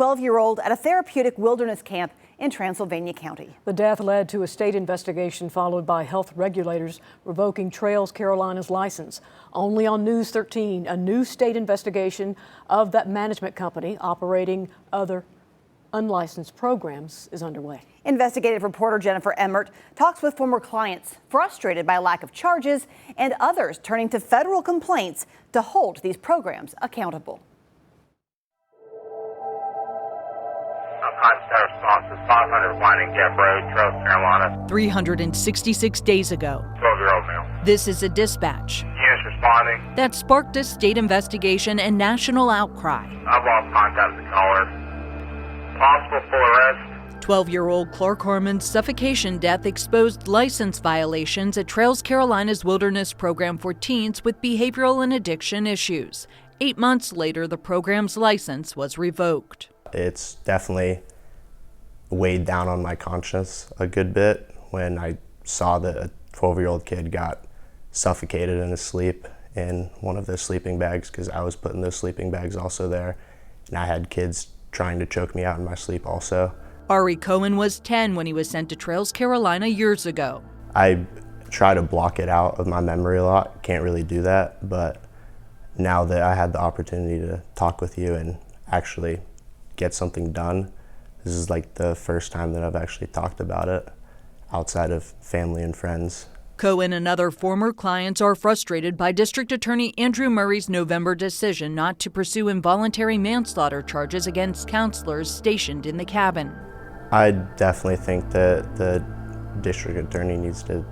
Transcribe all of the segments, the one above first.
12-year-old at a therapeutic wilderness camp in Transylvania County. The death led to a state investigation followed by health regulators revoking Trails Carolina's license. Only on News 13, a new state investigation of that management company operating other unlicensed programs is underway. Investigative reporter Jennifer Emmert talks with former clients frustrated by lack of charges and others turning to federal complaints to hold these programs accountable. Responses 500 Winding Gap Road, Trails, Carolina. 366 days ago. 12-year-old male. This is a dispatch Units responding. that sparked a state investigation and national outcry. I've lost contact with the caller. Possible full arrest. 12-year-old Clark Harmon's suffocation death exposed license violations at Trails Carolina's wilderness program for teens with behavioral and addiction issues. 8 months later, the program's license was revoked. It's definitely weighed down on my conscience a good bit when I saw that a 12-year-old kid got suffocated in his sleep in one of those sleeping bags, because I was putting those sleeping bags also there, and I had kids trying to choke me out in my sleep also. Ari Cohen was 10 when he was sent to Trails Carolina years ago. I try to block it out of my memory a lot, can't really do that, but now that I had the opportunity to talk with you and actually get something done, this is like the first time that I've actually talked about it outside of family and friends. Cohen and other former clients are frustrated by District Attorney Andrew Murray's November decision not to pursue involuntary manslaughter charges against counselors stationed in the cabin. I definitely think that the district attorney needs to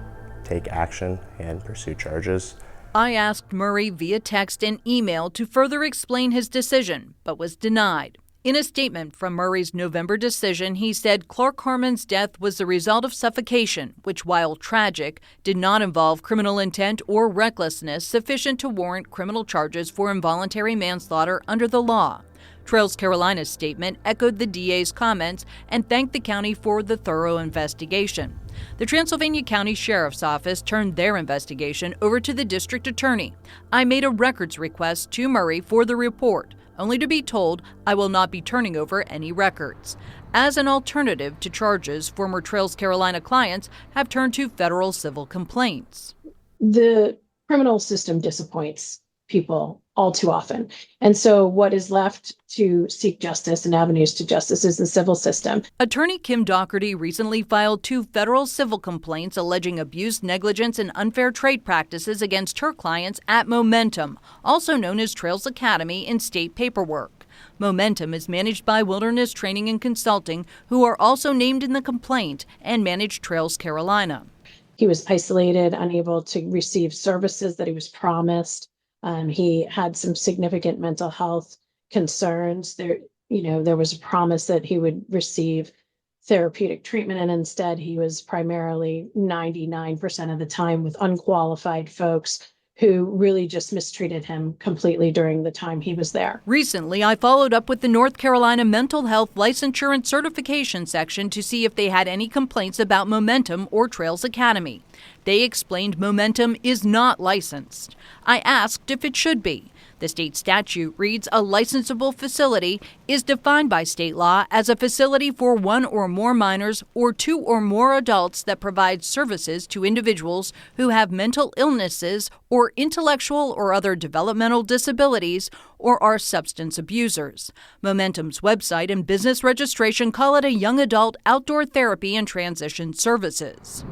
take action and pursue charges. I asked Murray via text and email to further explain his decision, but was denied. In a statement from Murray's November decision, he said Clark Harmon's death was the result of suffocation, which, while tragic, did not involve criminal intent or recklessness sufficient to warrant criminal charges for involuntary manslaughter under the law. Trails Carolina's statement echoed the DA's comments and thanked the county for the thorough investigation. The Transylvania County Sheriff's Office turned their investigation over to the district attorney. I made a records request to Murray for the report, only to be told I will not be turning over any records. As an alternative to charges, former Trails Carolina clients have turned to federal civil complaints. The criminal system disappoints people all too often. And so what is left to seek justice and avenues to justice is the civil system. Attorney Kim Doherty recently filed 2 federal civil complaints alleging abuse, negligence, and unfair trade practices against her clients at Momentum, also known as Trails Academy, in state paperwork. Momentum is managed by Wilderness Training and Consulting, who are also named in the complaint and manage Trails Carolina. He was isolated, unable to receive services that he was promised. He had some significant mental health concerns. There was a promise that he would receive therapeutic treatment, and instead he was primarily 99% of the time with unqualified folks who really just mistreated him completely during the time he was there. Recently, I followed up with the North Carolina Mental Health Licensure and Certification section to see if they had any complaints about Momentum or Trails Academy. They explained Momentum is not licensed. I asked if it should be. The state statute reads a licensable facility is defined by state law as a facility for 1 or more minors or 2 or more adults that provide services to individuals who have mental illnesses or intellectual or other developmental disabilities or are substance abusers. Momentum's website and business registration call it a young adult outdoor therapy and transition services.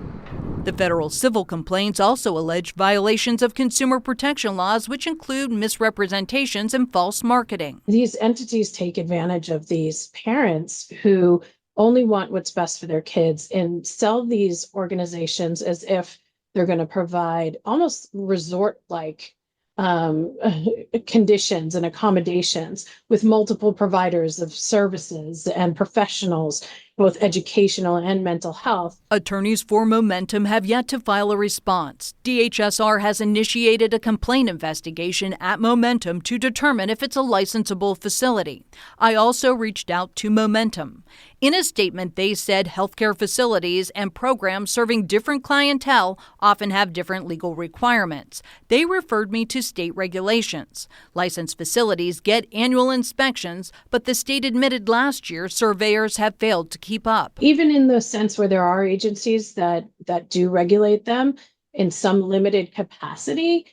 The federal civil complaints also allege violations of consumer protection laws, which include misrepresentations and false marketing. These entities take advantage of these parents who only want what's best for their kids and sell these organizations as if they're going to provide almost resort-like conditions and accommodations with multiple providers of services and professionals. both educational and mental health. Attorneys for Momentum have yet to file a response. DHSR has initiated a complaint investigation at Momentum to determine if it's a licensable facility. I also reached out to Momentum. In a statement, they said healthcare facilities and programs serving different clientele often have different legal requirements. They referred me to state regulations. Licensed facilities get annual inspections, but the state admitted last year surveyors have failed to keep up. Even in the sense where there are agencies that do regulate them in some limited capacity,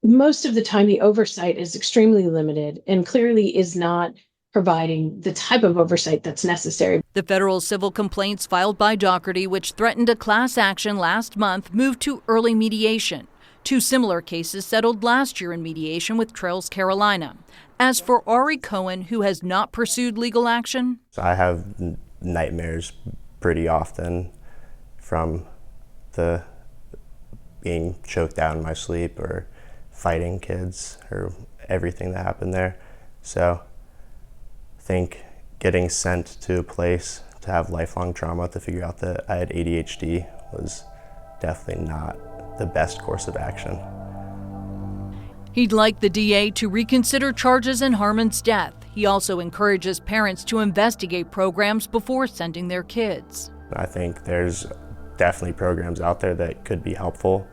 most of the time the oversight is extremely limited and clearly is not providing the type of oversight that's necessary. The federal civil complaints filed by Dougherty, which threatened a class action last month, moved to early mediation. 2 similar cases settled last year in mediation with Trails Carolina. As for Ari Cohen, who has not pursued legal action, I have nightmares pretty often from the being choked out in my sleep or fighting kids or everything that happened there. So I think getting sent to a place to have lifelong trauma to figure out that I had ADHD was definitely not the best course of action. he'd like the DA to reconsider charges in Harmon's death. He also encourages parents to investigate programs before sending their kids. I think there's definitely programs out there that could be helpful,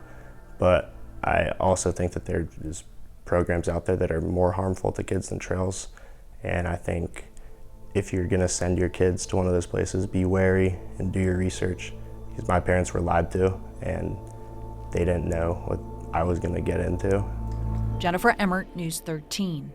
but I also think that there's programs out there that are more harmful to kids than Trails. And I think if you're gonna send your kids to one of those places, be wary and do your research, because my parents were lied to and they didn't know what I was gonna get into. Jennifer Emmert, News 13.